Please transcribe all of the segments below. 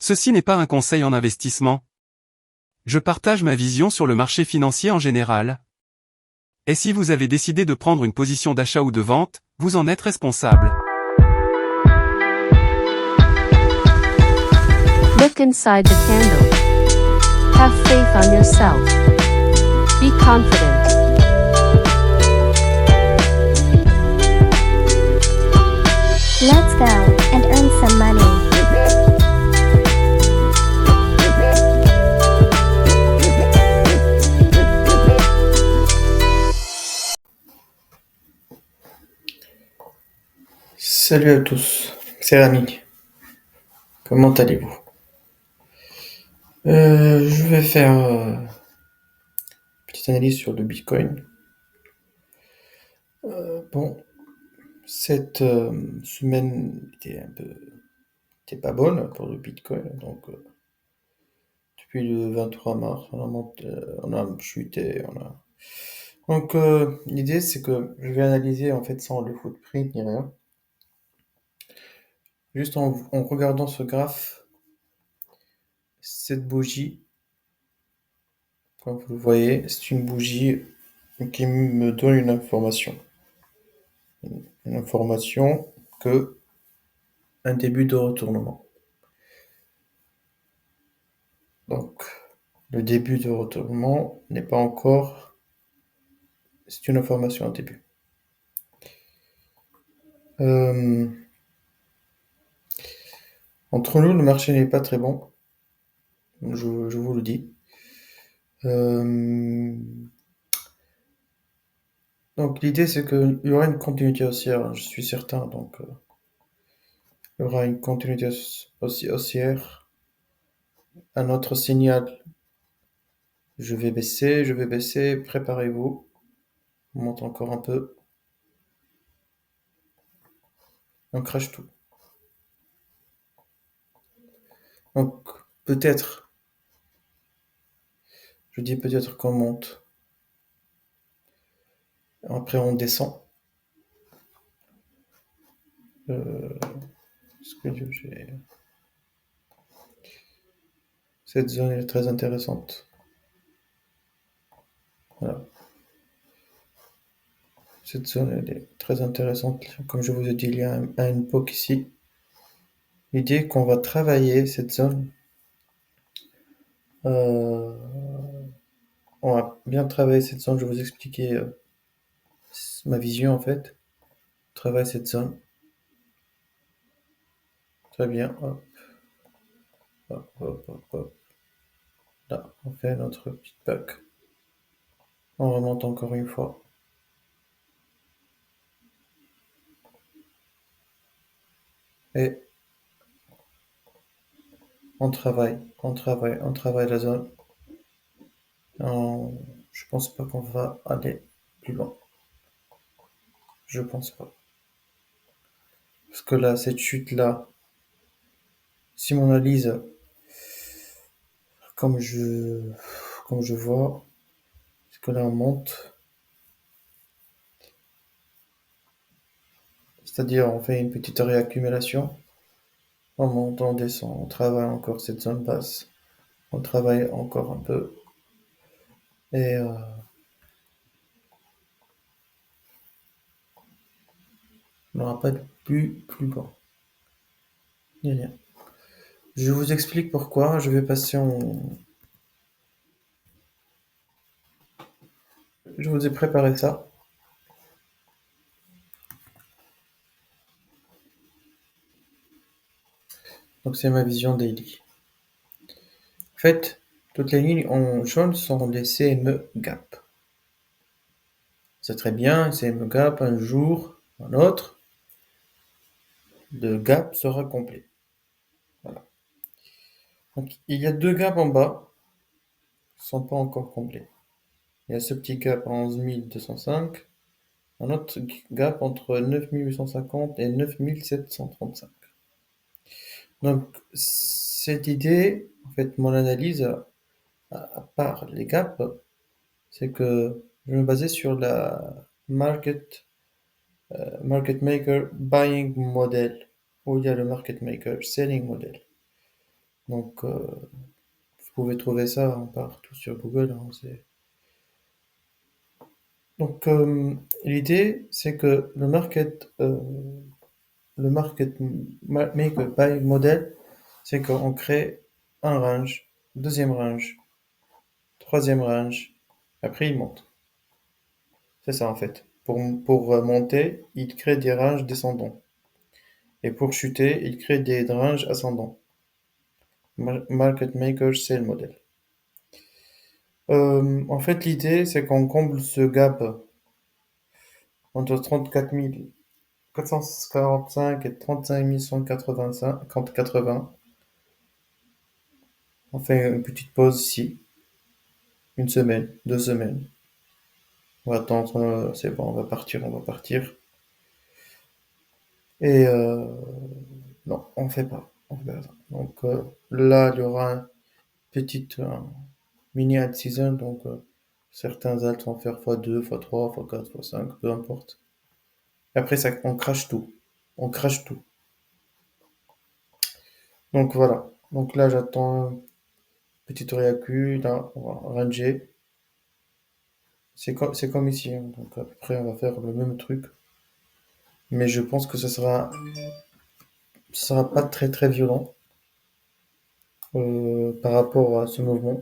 Ceci n'est pas un conseil en investissement. Je partage ma vision sur le marché financier en général. Et si vous avez décidé de prendre une position d'achat ou de vente, vous en êtes responsable. Look inside the candle. Have faith on yourself. Be confident. Let's go and earn some money. Salut à tous, c'est Rami. Comment allez-vous? Je vais faire une petite analyse sur le Bitcoin. Cette semaine était pas bonne pour le Bitcoin, donc depuis le 23 mars, on a chuté, Donc l'idée c'est que je vais analyser en fait sans le footprint ni rien, juste en regardant ce graphe, cette bougie, comme vous le voyez, c'est une bougie qui me donne une information. Une information que un début de retournement. Donc, le début de retournement n'est pas encore... C'est une information au début. Entre nous, le marché n'est pas très bon. Je vous le dis. Donc, l'idée, c'est qu'il y aura une continuité haussière, je suis certain. Donc, il y aura une continuité haussière. Un autre signal. Je vais baisser. Préparez-vous. On monte encore un peu. On crache tout. Donc, peut-être, je dis peut-être qu'on monte. Après, on descend. Cette zone est très intéressante. Voilà. Cette zone elle est très intéressante. Comme je vous ai dit, il y a un époque ici. L'idée est qu'on va travailler cette zone. On va bien travailler cette zone. Je vais vous expliquer ma vision en fait. Travaille cette zone. Très bien. Hop. Là, on fait notre petite pack. On remonte encore une fois. Et on travaille la zone. Je pense pas qu'on va aller plus loin. Je pense pas. Parce que là, cette chute-là, si on analyse comme je vois, c'est que là on monte. C'est-à-dire on fait une petite réaccumulation. On monte, on descend, on travaille encore cette zone basse. On travaille encore un peu. Et on n'aura pas de plus bas. Ni rien. Je vous explique pourquoi. Je vais passer Je vous ai préparé ça. Donc c'est ma vision daily. En fait, toutes les lignes en jaune sont les CME gap. C'est très bien, CME gap, un jour, un autre, le gap sera complet. Voilà. Donc il y a deux gaps en bas qui ne sont pas encore complets. Il y a ce petit gap à 11 205, un autre gap entre 9 850 et 9 735. Donc cette idée, en fait mon analyse, à part les gaps, c'est que je me basais sur la market maker buying model, où il y a le market maker selling model. Donc, vous pouvez trouver ça partout sur Google, hein, Donc, l'idée, c'est que le make buy model, c'est qu'on crée un range, deuxième range, troisième range, après il monte. C'est ça en fait. Pour monter, il crée des ranges descendants. Et pour chuter, il crée des ranges ascendants. Market Maker, c'est le modèle. En fait, l'idée, c'est qu'on comble ce gap entre 34 445 et 35 185, 80. On fait une petite pause ici, une semaine, 2 semaines. On va attendre, c'est bon, on va partir. Et non, on fait pas. On fait pas ça. Donc là, il y aura une petite mini alt season. Donc certains alts vont faire x2, x3, x4, x5, peu importe. Après, ça, on crache tout. On crache tout. Donc voilà. Donc là, j'attends une petite réacu. Là, on va ranger. C'est comme ici, hein. Donc après, on va faire le même truc. Mais je pense que ça sera pas très très violent par rapport à ce mouvement.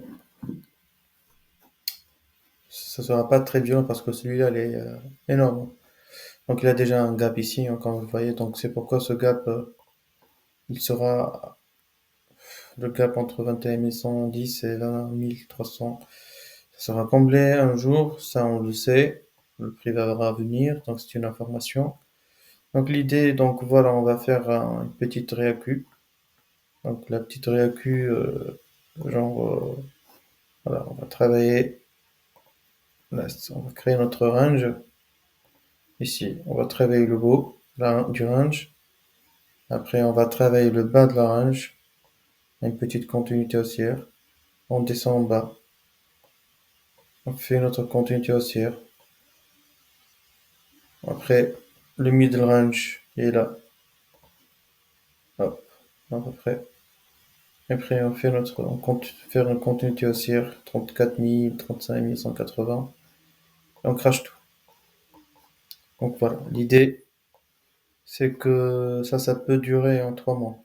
Ça sera pas très violent parce que celui-là, il est énorme. Donc il a déjà un gap ici, hein, comme vous voyez. Donc c'est pourquoi ce gap, il sera le gap entre 21 110 et 20 300. Ça sera comblé un jour, ça on le sait. Le prix va venir, donc c'est une information. Donc l'idée, donc voilà, on va faire une petite réacu. Donc la petite réacu, voilà, on va travailler. Là, on va créer notre range. Ici, on va travailler le haut du range. Après, on va travailler le bas de la range. Une petite continuité haussière. On descend en bas. On fait notre continuité haussière. Après, le middle range est là. Hop, à peu près. Après, on compte faire une continuité haussière, 34 000, 35 180. Et on crache tout. Donc voilà, l'idée, c'est que ça peut durer en 3 mois.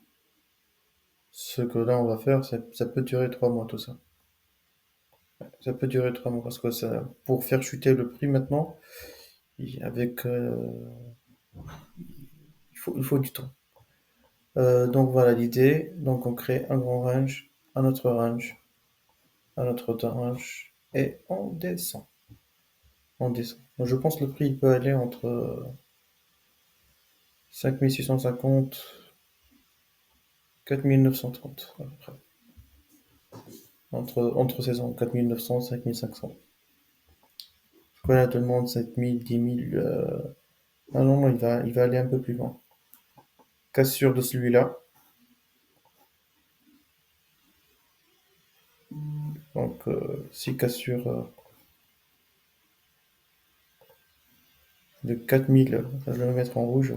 Ce que là, on va faire, ça peut durer 3 mois, tout ça. Ça peut durer 3 mois parce que pour faire chuter le prix maintenant, avec, il faut du temps. Donc voilà l'idée. Donc on crée un grand range, un autre range, un autre range, et on descend. On descend. Donc je pense que le prix il peut aller entre 5650, 4930 à peu près. Entre ces zones, 4900, 5500. Je connais tout le monde, 7000, 10 000. Ah non, il va aller un peu plus loin. Cassure de celui-là. Donc, si cassure de 4000, je vais le mettre en rouge.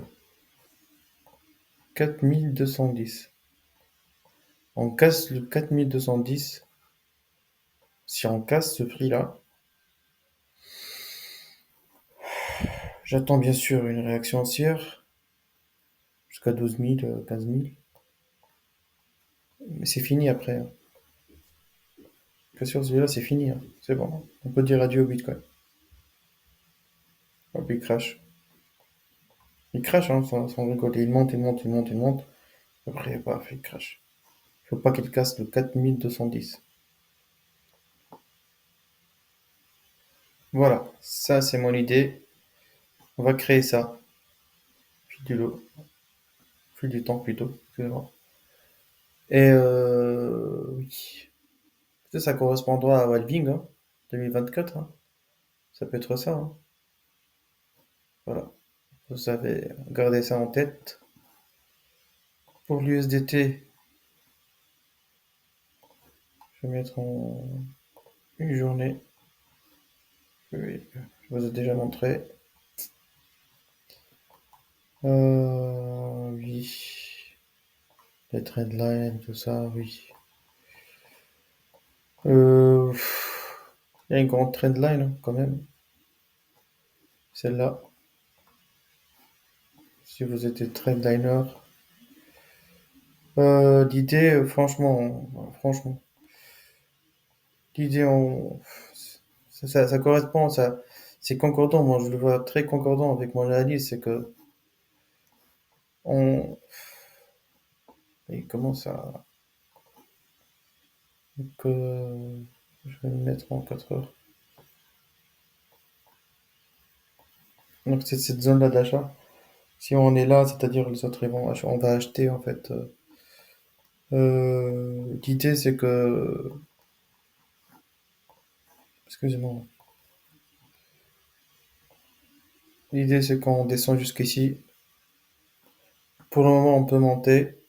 4210. On casse le 4210. Si on casse ce prix-là, j'attends bien sûr une réaction haussière jusqu'à 12 000, 15 000. Mais c'est fini après, hein. Cassure celui-là, c'est fini, hein. C'est bon. On peut dire adieu au Bitcoin. Hop, il crash. Il crash, hein, sans rigoler. Il monte, il monte, il monte, il monte. Après, paf, il crash. Il faut pas qu'il casse le 4210. Voilà, ça c'est mon idée. On va créer ça. Fil du temps plutôt, excusez-moi. Et oui. Peut-être ça correspondra à Halving, hein, 2024. Hein. Ça peut être ça. Hein. Voilà. Vous avez gardé ça en tête. Pour l'USDT, je vais mettre en une journée. Oui, je vous ai déjà montré. Oui. Les trendlines, tout ça, oui. Il y a une grande trendline hein, quand même. Celle-là. Si vous êtes trendliner. L'idée, franchement, l'idée, ça correspond, c'est concordant. Moi, je le vois très concordant avec mon analyse. C'est que on, et comment ça, que je vais le mettre en 4 heures. Donc, c'est cette zone-là d'achat. Si on est là, c'est-à-dire les autres, on va acheter en fait. L'idée, c'est que, excusez-moi. L'idée, c'est qu'on descend jusqu'ici. Pour le moment, on peut monter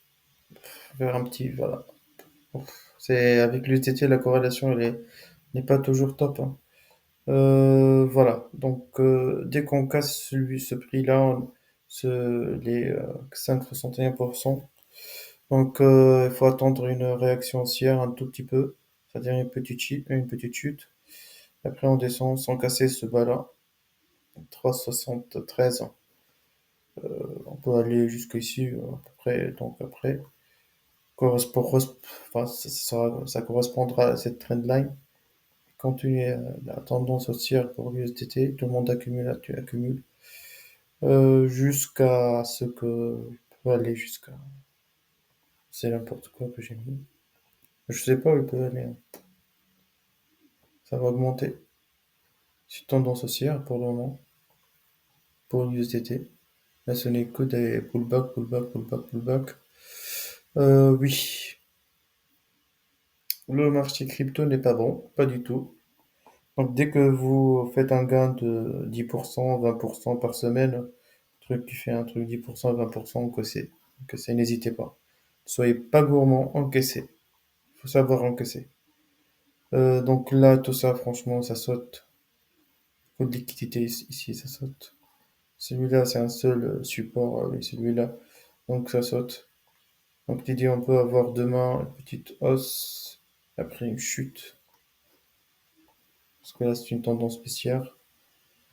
vers un petit, voilà. C'est avec l'UTT, la corrélation, n'est pas toujours top, hein. Voilà. Donc, dès qu'on casse ce prix-là, les 5,61%. Donc, il faut attendre une réaction haussière un tout petit peu, c'est-à-dire une petite chute. Après, on descend sans casser ce bas-là, 3,73. On peut aller jusqu'ici à peu près. Donc après, enfin, ça correspondra à cette trendline. Continuer la tendance haussière pour l'USDT, tout le monde accumule jusqu'à ce que peut aller jusqu'à. C'est n'importe quoi que j'ai mis. Je sais pas où il peut aller, hein. Ça va augmenter. C'est une tendance haussière pour le moment pour l'USDT. Là, ce n'est que des pullback, pullback, pullback, pullback. Oui, le marché crypto n'est pas bon, pas du tout. Donc dès que vous faites un gain de 10%, 20% par semaine, truc qui fait un truc 10%, 20%, encaissez, n'hésitez pas. Ne soyez pas gourmand, encaissez. Il faut savoir encaisser. Donc là, tout ça, franchement, ça saute. Beaucoup de liquidité ici, ça saute. Celui-là, c'est un seul support, oui, celui-là. Donc ça saute. Donc l'idée, on peut avoir demain une petite hausse, après une chute. Parce que là, c'est une tendance baissière.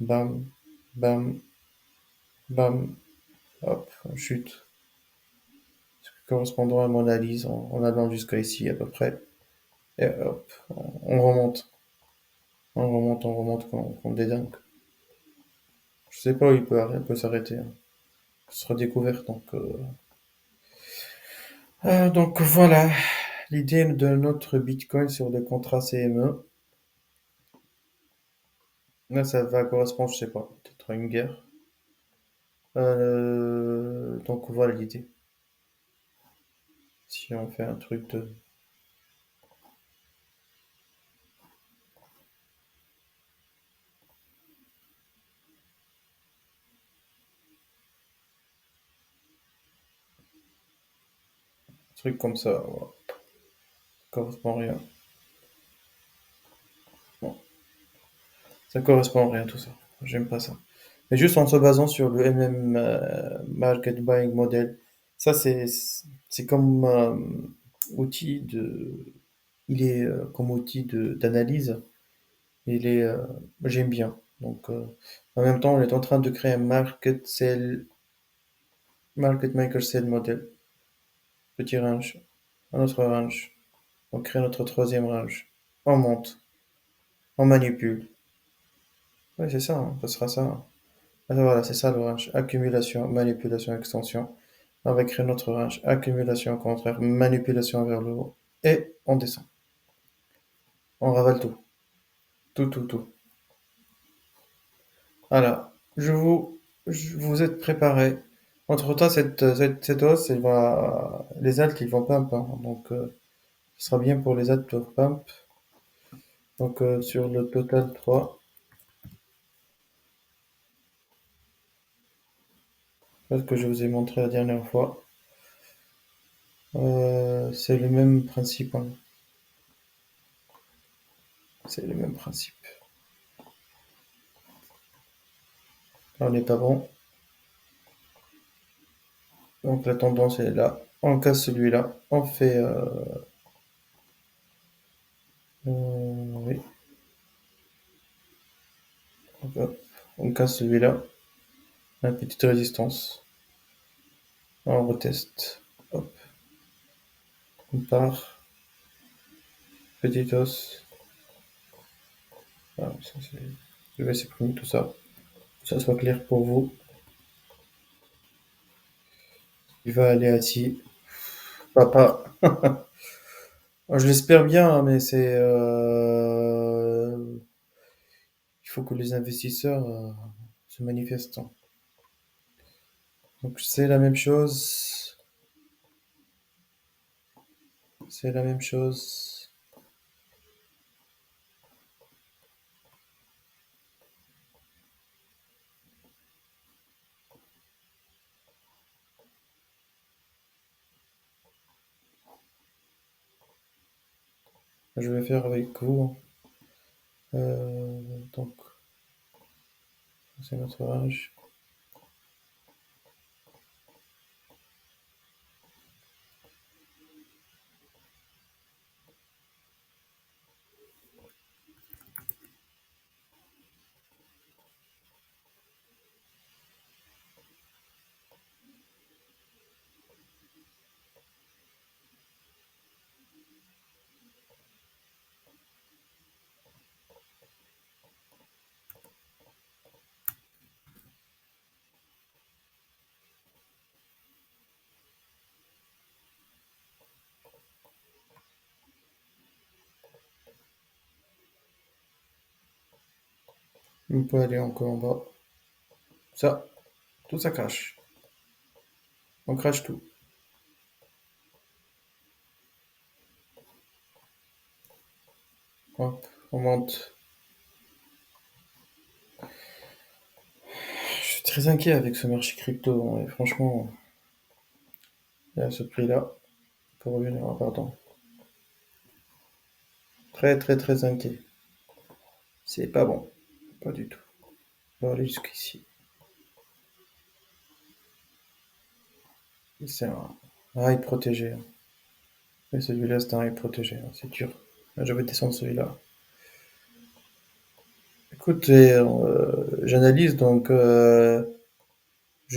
Bam, bam, bam, hop, chute. Ce qui correspondra à mon analyse en allant jusqu'à ici à peu près. Et hop, on remonte. On remonte comme des dingues. Je sais pas où il peut s'arrêter, hein. Ce sera découvert. Donc voilà l'idée de notre Bitcoin sur le contrat CME. Là, ça va correspondre, je sais pas, peut-être à une guerre. Donc voilà l'idée. Si on fait un truc comme ça, voilà. Correspond à rien. Bon, ça correspond à rien tout ça. J'aime pas ça. Mais juste en se basant sur le MM Market Buying Model, ça c'est comme outil de, il est comme outil d'analyse. Il est, j'aime bien. Donc en même temps, on est en train de créer un Market Maker Sell Model. Petit range, un autre range. On crée notre troisième range. On monte, on manipule. Ouais, c'est ça, hein, ça sera ça, hein. Ah, voilà, c'est ça le range. Accumulation, manipulation, extension. On va créer notre range. Accumulation au contraire, manipulation vers le haut. Et on descend. On ravale tout. Tout, tout, tout. Voilà. Vous êtes préparés. Entre-temps, cette hausse, les alts, ils vont pump, hein. Donc, ce sera bien pour les alts pour pump. Donc, sur le total 3, ce que je vous ai montré la dernière fois, c'est le même principe, hein. C'est le même principe. Là, on n'est pas bon. Donc la tendance est là. On casse celui-là. On fait Oui. Donc, hop, on casse celui-là. La petite résistance. On reteste. Hop, on part. Petit os. Voilà, ça, je vais supprimer tout ça. Que ça soit clair pour vous. Il va aller assis. Papa. Je l'espère bien, hein, mais il faut que les investisseurs se manifestent, hein. Donc c'est la même chose. C'est la même chose. Je vais faire avec vous. Donc, c'est notre âge. On peut aller encore en bas. Ça, tout ça crache. On crache tout. Hop, on monte. Je suis très inquiet avec ce marché crypto, hein, et franchement, et à ce prix-là, pour revenir, pardon. Très très très inquiet. C'est pas bon. Pas du tout. On va aller jusqu'ici. C'est un rail protégé, hein. Et celui-là, c'est un rail protégé, hein, c'est dur. Là, je vais descendre celui-là. Écoutez, j'analyse, donc je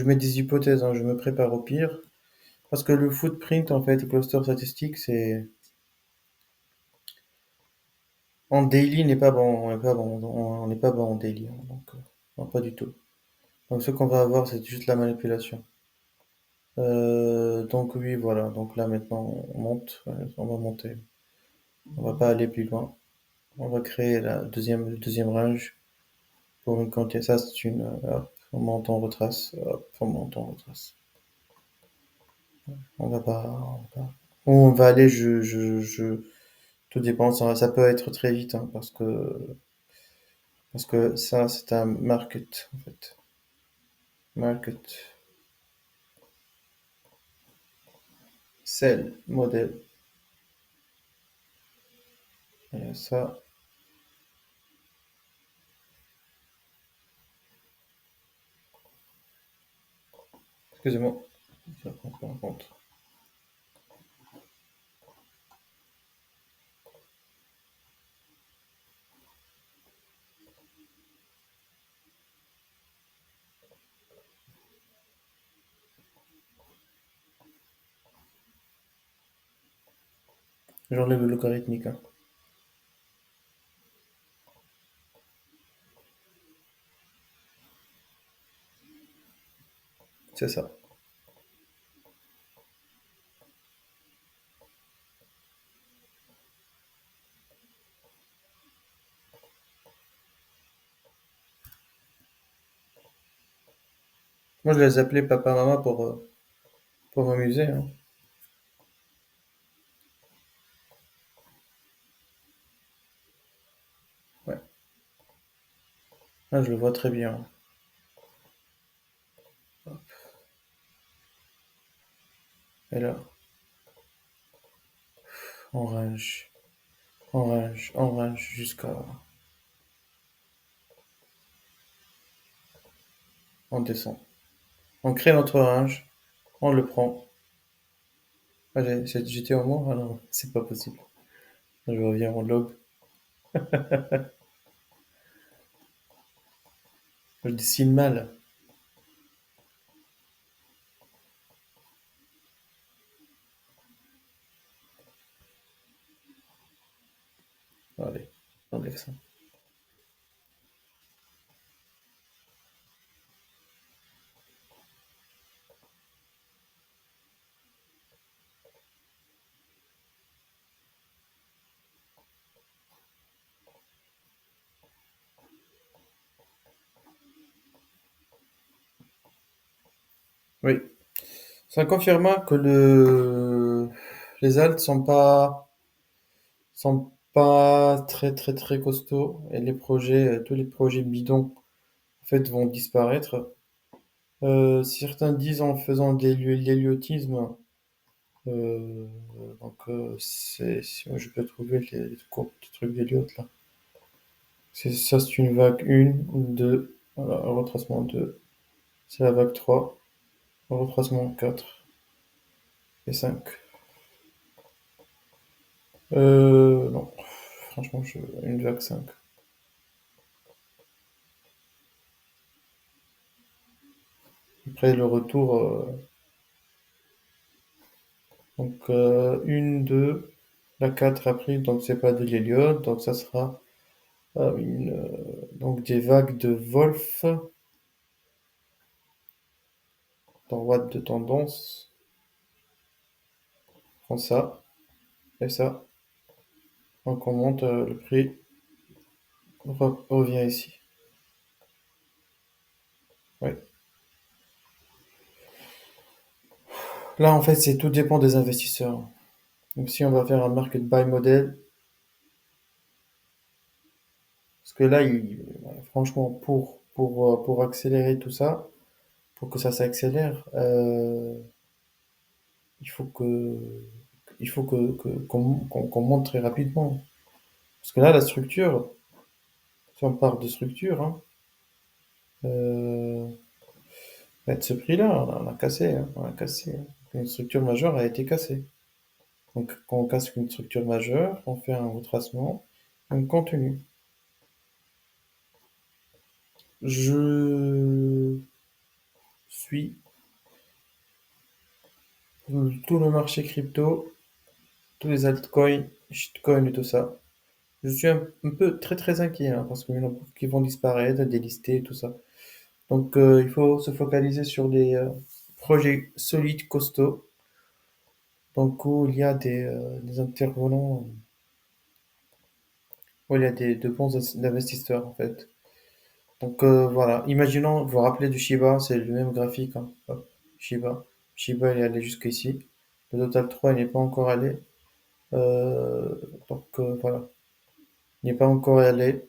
mets des hypothèses, hein, je me prépare au pire. Parce que le footprint, en fait, le cluster statistique, c'est en daily n'est pas bon, on n'est pas bon, on n'est pas bon en daily, hein, donc non, pas du tout. Donc ce qu'on va avoir, c'est juste la manipulation. Donc oui, voilà. Donc là maintenant, on monte, on va monter. On va pas aller plus loin. On va créer le deuxième range pour une quantité. Ça, c'est une. Hop, on monte, on retrace. Hop, on monte, on retrace. On va pas. Où on va aller, tout dépend. Ça peut être très vite, hein, parce que ça, c'est un market, en fait. Market. Sell model. Et ça, excusez-moi, ça prend pas en compte. J'enlève le logarithmique, hein. C'est ça. Moi, je les appelais papa-maman pour m'amuser, hein. Ouais. Là, je le vois très bien. Et là, on range jusqu'à... On descend. On crée notre range, on le prend. Allez, j'étais au moins? Ah non, c'est pas possible. Je reviens en log. Je dessine mal. Allez, on enlève ça. Oui. Ça confirma que les alts sont pas très très très costauds et tous les projets bidons en fait vont disparaître. Certains disent en faisant de l'héliotisme, euh, si je peux trouver les cours, petits trucs d'Héliot là. C'est une vague 1, 2, voilà, un retracement 2, c'est la vague 3, un retracement 4 et 5. Non, franchement, une vague 5. Après le retour, une, 2, la 4 après, donc c'est pas de l'héliode, donc ça sera donc des vagues de Wolf, droite de tendance, prend ça, et ça, donc on monte, le prix revient ici. Ouais. Là, en fait, c'est tout dépend des investisseurs. Donc si on va faire un market buy model, parce que là, franchement, pour accélérer tout ça, pour que ça s'accélère, il faut que, qu'on monte très rapidement. Parce que là, la structure, si on parle de structure, hein, euh, avec ce prix-là, on a cassé, hein, on a cassé, hein. Une structure majeure a été cassée. Donc, quand on casse une structure majeure, on fait un retracement, on continue. Je suis tout le marché crypto, tous les altcoins, shitcoins et tout ça. Je suis un peu très très inquiet hein, parce qu'il y en a beaucoup qui vont disparaître, délistés et tout ça. Donc il faut se focaliser sur des projets solides, costauds, donc où il y a des intervenants, où il y a de bons investisseurs en fait. Donc voilà, imaginons, vous vous rappelez du Shiba, c'est le même graphique, hein. Hop, Shiba. Shiba il est allé jusqu'ici. Le Total 3 il n'est pas encore allé. Euh, voilà, il n'est pas encore allé.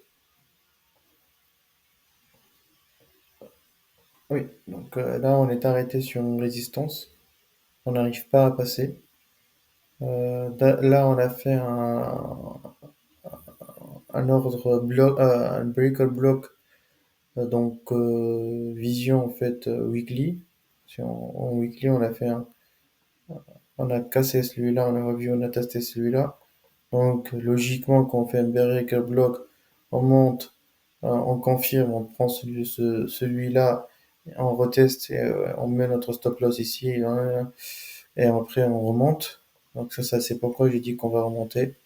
Oui, donc là on est arrêté sur une résistance. On n'arrive pas à passer. Là, on a fait un ordre bloc, un breaker block, vision en fait weekly. Si en weekly, on a cassé celui-là, on a revu, on a testé celui-là. Donc logiquement, quand on fait un breaker block, on monte, on confirme, on prend celui-là, on reteste et on met notre stop loss ici, hein, et après on remonte. Donc ça c'est pourquoi j'ai dit qu'on va remonter.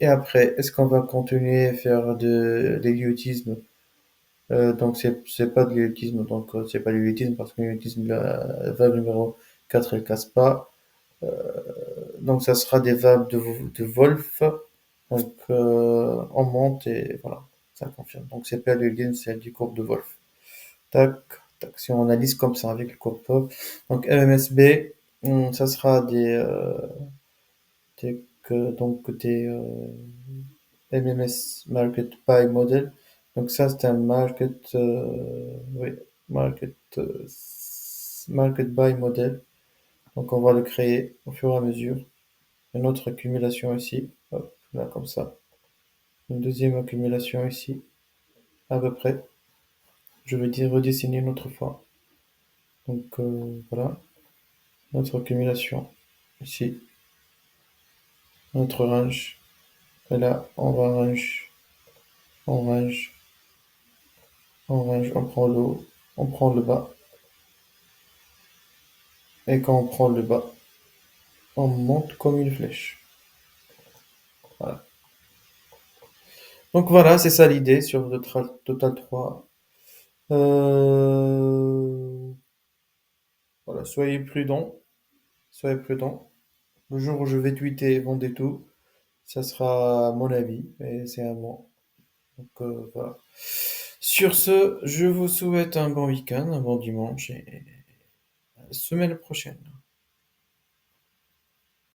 Et après, est-ce qu'on va continuer à faire de l'héliotisme? Donc c'est pas de l'héliotisme, donc c'est pas de l'héliotisme parce que l'héliotisme, la vague numéro 4 elle casse pas. Donc ça sera des vagues de Wolf. Donc on monte et voilà, ça confirme. Donc c'est pas l'héliotisme, c'est du courbe de Wolf. Tac, tac, si on analyse comme ça avec le courbe pop. Donc MMSB, ça sera des MMS Market Buy Model. Donc ça, c'est un oui, market, market Buy Model. Donc on va le créer au fur et à mesure. Une autre accumulation ici, hop, là comme ça. Une deuxième accumulation ici, à peu près. Je vais dire redessiner une autre fois. Donc voilà, notre accumulation ici, notre range, Et là, on range, on range, on range, on prend le haut, on prend le bas. Et quand on prend le bas, on monte comme une flèche. Voilà. Donc voilà, c'est ça l'idée sur Total 3. Voilà, soyez prudents. Soyez prudents. Le jour où je vais tweeter vendez tout, ça sera mon avis, et c'est à moi. Donc voilà. Sur ce, je vous souhaite un bon week-end, un bon dimanche, et à la semaine prochaine.